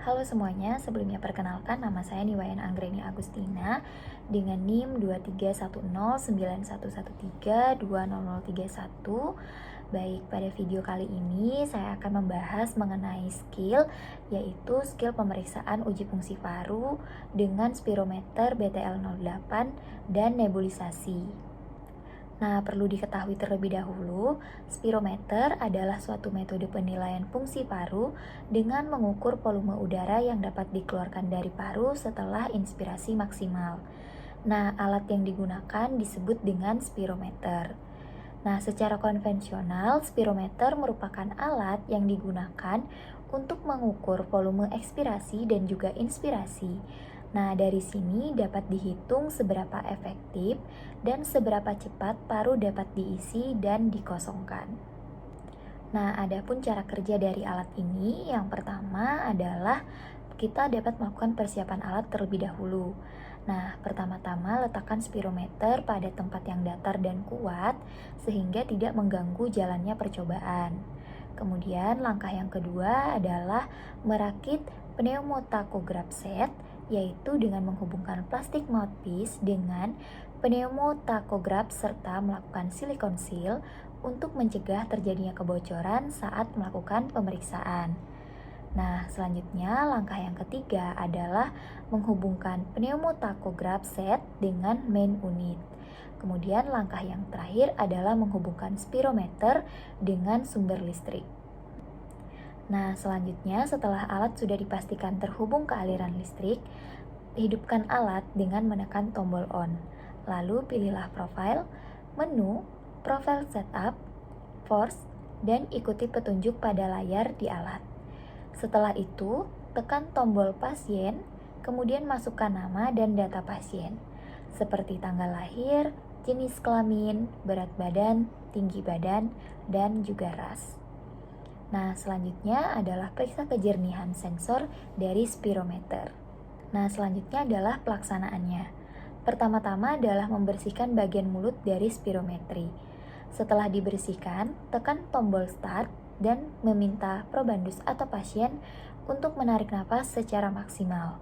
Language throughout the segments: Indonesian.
Halo semuanya, sebelumnya perkenalkan nama saya Niwayan Anggreni Agustina dengan NIM 231091113200031. Baik, pada video kali ini saya akan membahas mengenai skill, yaitu skill pemeriksaan uji fungsi paru dengan spirometer BTL08 dan nebulisasi. Nah, perlu diketahui terlebih dahulu, spirometer adalah suatu metode penilaian fungsi paru dengan mengukur volume udara yang dapat dikeluarkan dari paru setelah inspirasi maksimal. Nah, alat yang digunakan disebut dengan spirometer. Nah, secara konvensional, spirometer merupakan alat yang digunakan untuk mengukur volume ekspirasi dan juga inspirasi. Nah, dari sini dapat dihitung seberapa efektif dan seberapa cepat paru dapat diisi dan dikosongkan. Nah, adapun cara kerja dari alat ini, yang pertama adalah kita dapat melakukan persiapan alat terlebih dahulu. Nah, pertama-tama letakkan spirometer pada tempat yang datar dan kuat sehingga tidak mengganggu jalannya percobaan. Kemudian, langkah yang kedua adalah merakit pneumotakograph set, yaitu dengan menghubungkan plastik mouthpiece dengan pneumotakograph serta melakukan silikon seal untuk mencegah terjadinya kebocoran saat melakukan pemeriksaan. Nah, selanjutnya langkah yang ketiga adalah menghubungkan pneumotakograph set dengan main unit. Kemudian langkah yang terakhir adalah menghubungkan spirometer dengan sumber listrik. Nah, selanjutnya setelah alat sudah dipastikan terhubung ke aliran listrik, hidupkan alat dengan menekan tombol on. Lalu pilihlah profile, menu, profile setup, force, dan ikuti petunjuk pada layar di alat. Setelah itu, tekan tombol pasien, kemudian masukkan nama dan data pasien, seperti tanggal lahir, jenis kelamin, berat badan, tinggi badan, dan juga ras. Nah, selanjutnya adalah periksa kejernihan sensor dari spirometer. Nah, selanjutnya adalah pelaksanaannya. Pertama-tama adalah membersihkan bagian mulut dari spirometri. Setelah dibersihkan, tekan tombol start dan meminta probandus atau pasien untuk menarik napas secara maksimal.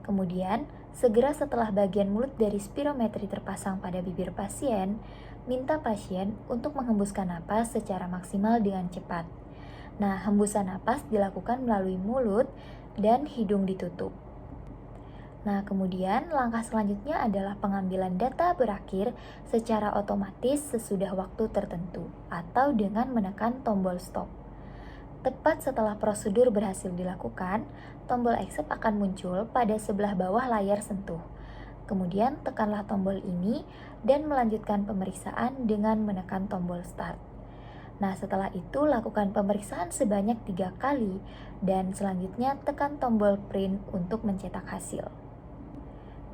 Kemudian, segera setelah bagian mulut dari spirometri terpasang pada bibir pasien, minta pasien untuk menghembuskan napas secara maksimal dengan cepat. Nah, hembusan napas dilakukan melalui mulut dan hidung ditutup. Nah, kemudian langkah selanjutnya adalah pengambilan data berakhir secara otomatis sesudah waktu tertentu atau dengan menekan tombol stop. Tepat setelah prosedur berhasil dilakukan, tombol accept akan muncul pada sebelah bawah layar sentuh. Kemudian tekanlah tombol ini dan melanjutkan pemeriksaan dengan menekan tombol start. Nah, setelah itu lakukan pemeriksaan sebanyak 3 kali dan selanjutnya tekan tombol print untuk mencetak hasil.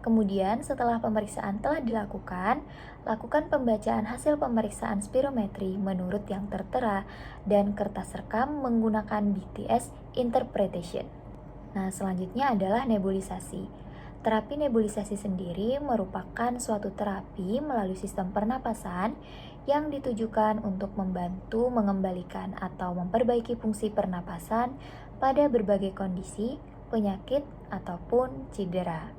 Kemudian, setelah pemeriksaan telah dilakukan, lakukan pembacaan hasil pemeriksaan spirometri menurut yang tertera dan kertas rekam menggunakan BTS Interpretation. Nah, selanjutnya adalah nebulisasi. Terapi nebulisasi sendiri merupakan suatu terapi melalui sistem pernapasan yang ditujukan untuk membantu mengembalikan atau memperbaiki fungsi pernapasan pada berbagai kondisi, penyakit, ataupun cedera.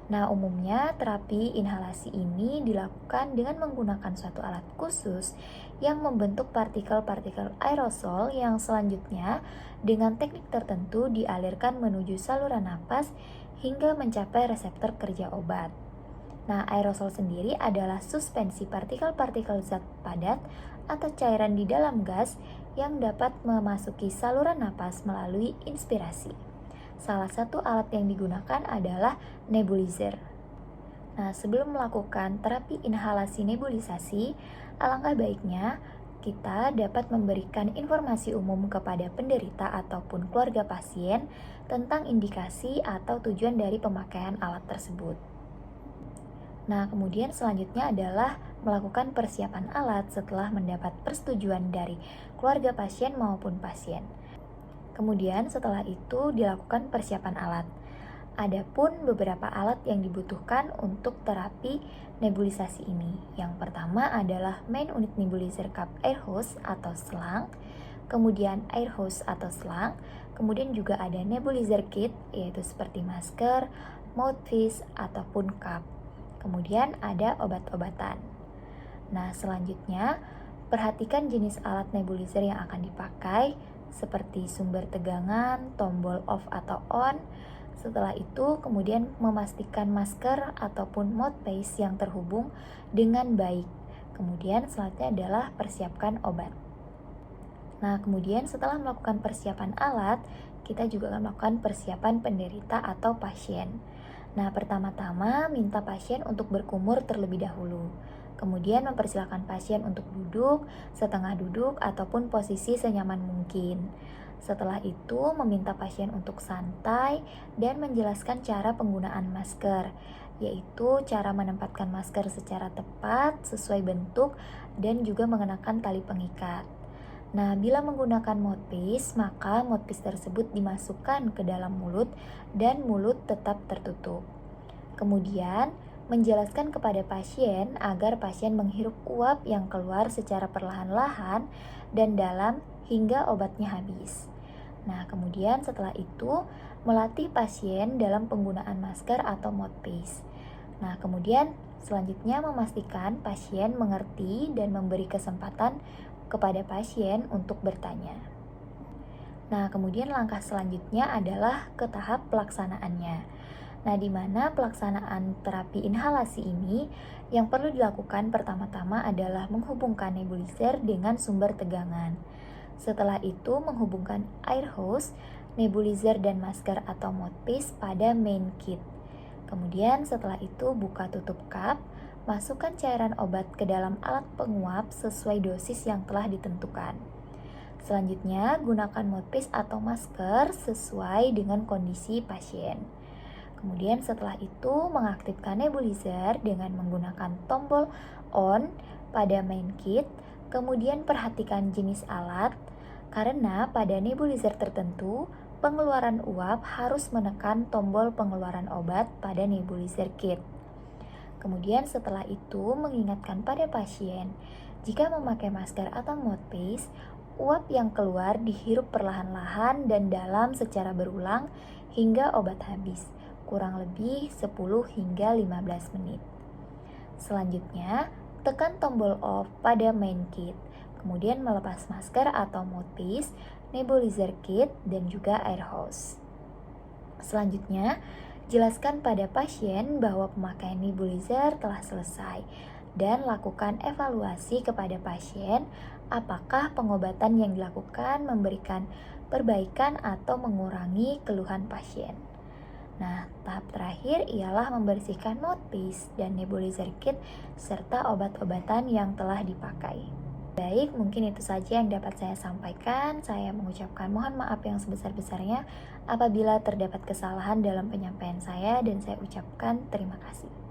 Nah, umumnya terapi inhalasi ini dilakukan dengan menggunakan suatu alat khusus yang membentuk partikel-partikel aerosol yang selanjutnya dengan teknik tertentu dialirkan menuju saluran napas hingga mencapai reseptor kerja obat. Nah, aerosol sendiri adalah suspensi partikel-partikel zat padat atau cairan di dalam gas yang dapat memasuki saluran napas melalui inspirasi. Salah satu alat yang digunakan adalah nebulizer. Nah, sebelum melakukan terapi inhalasi nebulisasi, alangkah baiknya kita dapat memberikan informasi umum kepada penderita ataupun keluarga pasien tentang indikasi atau tujuan dari pemakaian alat tersebut. Nah, kemudian selanjutnya adalah melakukan persiapan alat setelah mendapat persetujuan dari keluarga pasien maupun pasien. Kemudian setelah itu dilakukan persiapan alat. Adapun beberapa alat yang dibutuhkan untuk terapi nebulisasi ini. Yang pertama adalah main unit nebulizer cup air hose atau selang, kemudian air hose atau selang, Kemudian juga ada nebulizer kit, yaitu seperti masker, mouthpiece, ataupun cup. Kemudian ada obat-obatan. Nah, selanjutnya perhatikan jenis alat nebulizer yang akan dipakai, seperti sumber tegangan, tombol off atau on. Setelah itu, kemudian memastikan masker ataupun mouthpiece yang terhubung dengan baik. Kemudian selanjutnya adalah persiapkan obat. Nah, kemudian setelah melakukan persiapan alat, kita juga akan melakukan persiapan penderita atau pasien. Nah, pertama-tama minta pasien untuk berkumur terlebih dahulu. Kemudian mempersilahkan pasien untuk duduk, setengah duduk, ataupun posisi senyaman mungkin. Setelah itu, meminta pasien untuk santai dan menjelaskan cara penggunaan masker, yaitu cara menempatkan masker secara tepat, sesuai bentuk, dan juga mengenakan tali pengikat. Nah, bila menggunakan mouthpiece, maka mouthpiece tersebut dimasukkan ke dalam mulut dan mulut tetap tertutup. Kemudian, menjelaskan kepada pasien agar pasien menghirup uap yang keluar secara perlahan-lahan dan dalam hingga obatnya habis. Nah, kemudian setelah itu, melatih pasien dalam penggunaan masker atau mouthpiece. Nah, kemudian selanjutnya memastikan pasien mengerti dan memberi kesempatan kepada pasien untuk bertanya. Nah, kemudian langkah selanjutnya adalah ke tahap pelaksanaannya. Nah, di mana pelaksanaan terapi inhalasi ini yang perlu dilakukan pertama-tama adalah menghubungkan nebulizer dengan sumber tegangan. Setelah itu, menghubungkan air hose, nebulizer dan masker atau mouthpiece pada main kit. Kemudian setelah itu buka tutup cup, masukkan cairan obat ke dalam alat penguap sesuai dosis yang telah ditentukan. Selanjutnya, gunakan mouthpiece atau masker sesuai dengan kondisi pasien. Kemudian setelah itu, mengaktifkan nebulizer dengan menggunakan tombol on pada main kit. Kemudian perhatikan jenis alat, karena pada nebulizer tertentu, pengeluaran uap harus menekan tombol pengeluaran obat pada nebulizer kit. Kemudian setelah itu mengingatkan pada pasien, jika memakai masker atau mouthpiece, uap yang keluar dihirup perlahan-lahan dan dalam secara berulang hingga obat habis, kurang lebih 10 hingga 15 menit. Selanjutnya, tekan tombol off pada main kit, kemudian melepas masker atau mouthpiece, nebulizer kit, dan juga air hose. Selanjutnya, jelaskan pada pasien bahwa pemakaian nebulizer telah selesai dan lakukan evaluasi kepada pasien apakah pengobatan yang dilakukan memberikan perbaikan atau mengurangi keluhan pasien. Nah, tahap terakhir ialah membersihkan mouthpiece dan nebulizer kit serta obat-obatan yang telah dipakai. Baik, mungkin itu saja yang dapat saya sampaikan. Saya mengucapkan mohon maaf yang sebesar-besarnya apabila terdapat kesalahan dalam penyampaian saya dan saya ucapkan terima kasih.